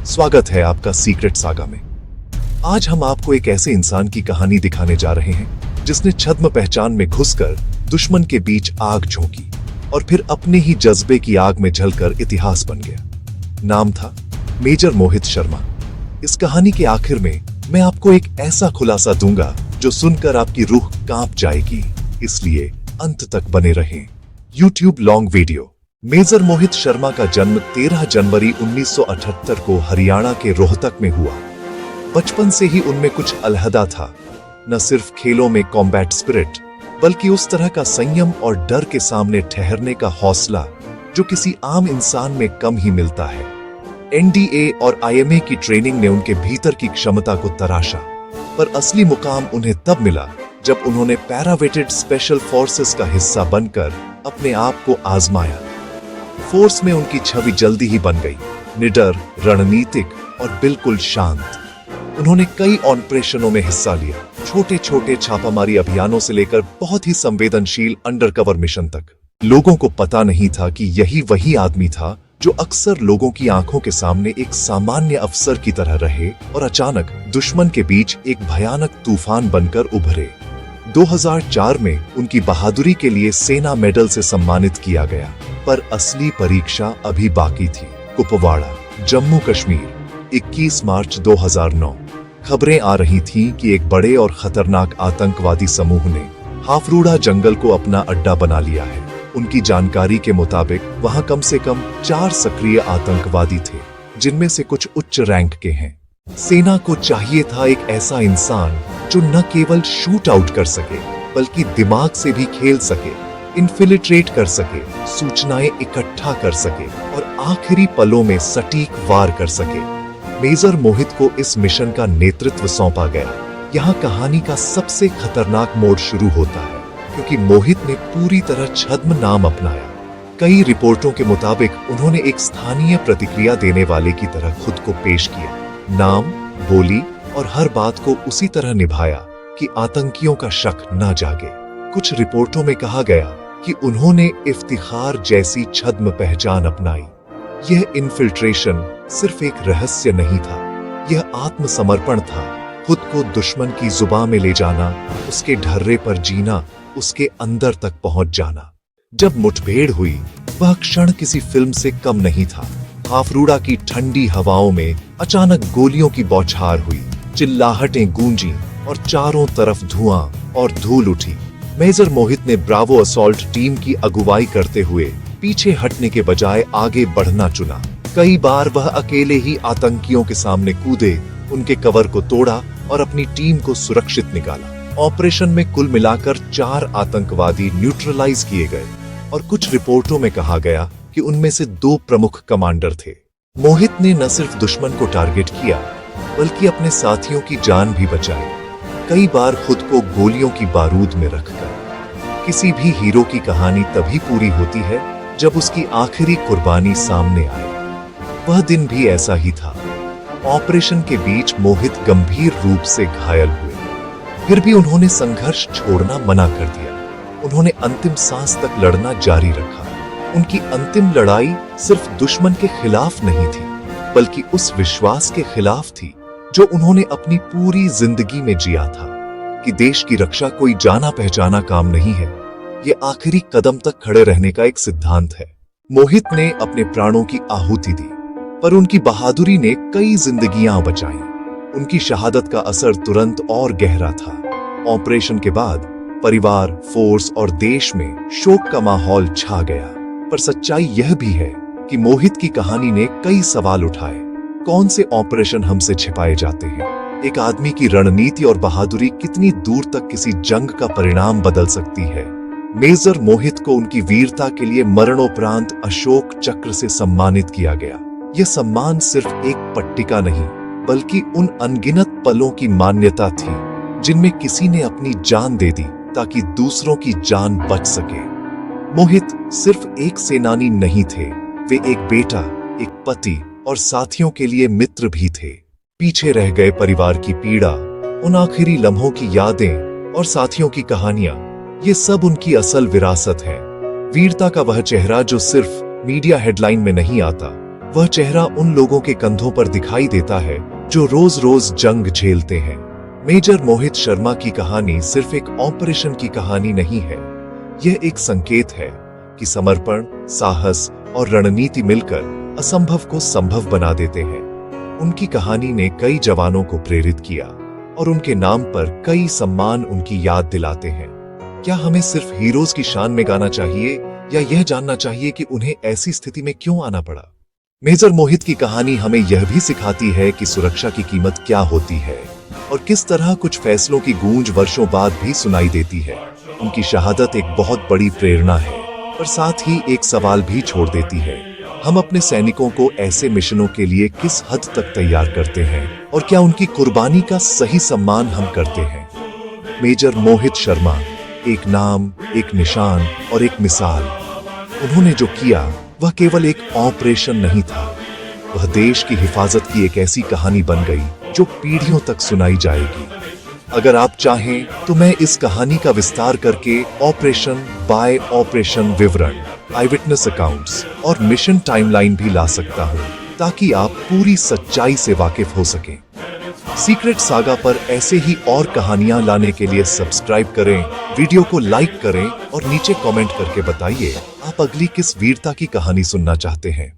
स्वागत है आपका सीक्रेट सागा में। आज हम आपको एक ऐसे इंसान की कहानी दिखाने जा रहे हैं जिसने छद्म पहचान में घुसकर दुश्मन के बीच आग झोंकी और फिर अपने ही जज्बे की आग में जलकर इतिहास बन गया। नाम था मेजर मोहित शर्मा। इस कहानी के आखिर में मैं आपको एक ऐसा खुलासा दूंगा जो सुनकर आपकी रूह कांप जाएगी, इसलिए अंत तक बने रहें। YouTube long video. Major Mohit Sharma का जन्म 13 जनवरी 1978 को हरियाणा के रोहतक में हुआ। बचपन से ही उनमें कुछ अलहदा था, न सिर्फ खेलों में कॉम्बैट स्पिरिट, बल्कि उस तरह का संयम और डर के सामने ठहरने का हौसला जो किसी आम इंसान में कम ही मिलता है। NDA और IMA की ट्रेनिंग ने उनके भीतर की क्षमता को तराशा, पर असली मुकाम उन्हें तब मिला जब उन्होंने पैरावेटेड स्पेशल फोर्सेस का हिस्सा बनकर अपने आप को आजमाया। फोर्स में उनकी छवि जल्दी ही बन गई, निडर, रणनीतिक और बिल्कुल शांत। उन्होंने कई ऑपरेशनों में हिस्सा लिया, छोटे छोटे छापामारी अभियानों से लेकर बहुत ही संवेदनशील अंडरकवर मिशन तक। लोगों को पता नहीं था कि यही वही आदमी था जो अक्सर लोगों की आंखों के सामने एक सामान्य अफसर की तरह रहे और अचानक दुश्मन के बीच एक भयानक तूफान बनकर उभरे। 2004 में उनकी बहादुरी के लिए सेना मेडल से सम्मानित किया गया, पर असली परीक्षा अभी बाकी थी। कुपवाड़ा, जम्मू कश्मीर, 21 मार्च 2009। खबरें आ रही थीं कि एक बड़े और खतरनाक आतंकवादी समूह ने हाफरूड़ा जंगल को अपना अड्डा बना लिया है। उनकी जानकारी के मुताबिक वहां कम से कम 4 सक्रिय आतंकवादी थे, जिनमें से कुछ उच्च रैंक के हैं। सेना को चाहिए था एक ऐसा इंसान जो न केवल शूट आउट कर सके, बल्कि दिमाग से भी खेल सके, इन्फिल्ट्रेट कर सके, सूचनाएं इकट्ठा कर सके और आखिरी पलों में सटीक वार कर सके। मेजर मोहित को इस मिशन का नेतृत्व सौंपा गया। यहाँ कहानी का सबसे खतरनाक मोड़ शुरू होता है, क्योंकि मोहित ने पूरी तरह छद्म नाम अपनाया। कई रिपोर्टों के मुताबिक उन्होंने एक स्थानीय प्रतिक्रिया देने वाले की तरह खुद को पेश किया, नाम, बोली और हर बात को उसी तरह निभाया कि आतंकियों का शक न जागे। कुछ रिपोर्टों में कहा गया कि उन्होंने इफ्तिखार जैसी छद्म पहचान अपनाई। यह इन्फिल्ट्रेशन सिर्फ एक रहस्य नहीं था, यह आत्मसमर्पण था। खुद को दुश्मन की जुबान में ले जाना, उसके ढर्रे पर जीना, उसके अंदर तक पहुंच जाना। जब मुठभेड़ हुई, वह क्षण किसी फिल्म से कम नहीं था। हाफरूड़ा की ठंडी हवाओं में अचानक गोलियों की बौछार हुई, चिल्लाहटें गूंजी और चारों तरफ धुआं और धूल उठी। मेजर मोहित ने ब्रावो असॉल्ट टीम की अगुवाई करते हुए पीछे हटने के बजाय आगे बढ़ना चुना। कई बार वह अकेले ही आतंकियों के सामने कूदे, उनके कवर को तोड़ा और अपनी टीम को सुरक्षित निकाला। ऑपरेशन में कुल मिलाकर 4 आतंकवादी न्यूट्रलाइज किए गए और कुछ रिपोर्टों में कहा गया कि उनमें से 2 प्रमुख कमांडर थे। मोहित ने न सिर्फ दुश्मन को टारगेट किया, बल्कि अपने साथियों की जान भी बचाई, कई बार खुद को गोलियों की बारूद में रखकर। किसी भी हीरो की कहानी तभी पूरी होती है जब उसकी आखिरी कुर्बानी सामने आए। वह दिन भी ऐसा ही था। ऑपरेशन के बीच मोहित गंभीर रूप से घायल हुए, फिर भी उन्होंने संघर्ष छोड़ना मना कर दिया। उन्होंने अंतिम सांस तक लड़ना जारी रखा। उनकी अंतिम लड़ाई सिर्फ दुश्मन के खिलाफ नहीं थी, बल्कि उस विश्वास के खिलाफ थी जो उन्होंने अपनी पूरी जिंदगी में जिया था, कि देश की रक्षा कोई जाना पहचाना काम नहीं है, ये आखिरी कदम तक खड़े रहने का एक सिद्धांत है। मोहित ने अपने प्राणों की आहुति दी, पर उनकी बहादुरी ने कई जिंदगियां बचाई। उनकी शहादत का असर तुरंत और गहरा था। ऑपरेशन के बाद परिवार, फोर्स और देश में शोक का माहौल छा गया, पर सच्चाई यह भी है कि मोहित की कहानी ने कई सवाल उठाए। कौन से ऑपरेशन हमसे छिपाए जाते हैं? एक आदमी की रणनीति और बहादुरी कितनी दूर तक किसी जंग का परिणाम बदल सकती है? मेजर मोहित को उनकी वीरता के लिए मरणोपरांत अशोक चक्र से सम्मानित किया गया। यह सम्मान सिर्फ एक पट्टिका नहीं, बल्कि उन अनगिनत पलों की मान्यता थी जिनमें किसी ने अपनी जान दे दी ताकि दूसरों की जान बच सके। मोहित सिर्फ एक सेनानी नहीं थे, वे एक बेटा, एक पति और साथियों के लिए मित्र भी थे। पीछे रह गए परिवार की पीड़ा, उन आखिरी लम्हों की यादें और साथियों की कहानियां, ये सब उनकी असल विरासत है। वीरता का वह चेहरा जो सिर्फ मीडिया हेडलाइन में नहीं आता, वह चेहरा उन लोगों के कंधों पर दिखाई देता है जो रोज रोज जंग झेलते हैं। मेजर मोहित शर्मा की कहानी सिर्फ एक ऑपरेशन की कहानी नहीं है, यह एक संकेत है कि समर्पण, साहस और रणनीति मिलकर असंभव को संभव बना देते हैं। उनकी कहानी ने कई जवानों को प्रेरित किया और उनके नाम पर कई सम्मान उनकी याद दिलाते हैं। क्या हमें सिर्फ हीरोज की शान में गाना चाहिए या यह जानना चाहिए कि उन्हें ऐसी स्थिति में क्यों आना पड़ा? मेजर मोहित की कहानी हमें यह भी सिखाती है कि सुरक्षा की कीमत क्या होती है और किस तरह कुछ फैसलों की गूंज वर्षों बाद भी सुनाई देती है। उनकी शहादत एक बहुत बड़ी प्रेरणा है, पर साथ ही एक सवाल भी छोड़ देती है। हम अपने सैनिकों को ऐसे मिशनों के लिए किस हद तक तैयार करते हैं और क्या उनकी कुर्बानी का सही सम्मान हम करते हैं? मेजर मोहित शर्मा एक नाम, एक निशान और एक मिसाल। उन्होंने जो किया वह केवल एक ऑपरेशन नहीं था, वह देश की हिफाजत की एक ऐसी कहानी बन गई जो पीढ़ियों तक सुनाई जाएगी। अगर आप चाहें तो मैं इस कहानी का विस्तार करके ऑपरेशन बाय ऑपरेशन विवरण, आई विटनेस अकाउंट्स और मिशन टाइमलाइन भी ला सकता हूं, ताकि आप पूरी सच्चाई से वाकिफ हो सकें। सीक्रेट सागा पर ऐसे ही और कहानियां लाने के लिए सब्सक्राइब करें, वीडियो को लाइक करें और नीचे कमेंट करके बताइए आप अगली किस वीरता की कहानी सुनना चाहते हैं।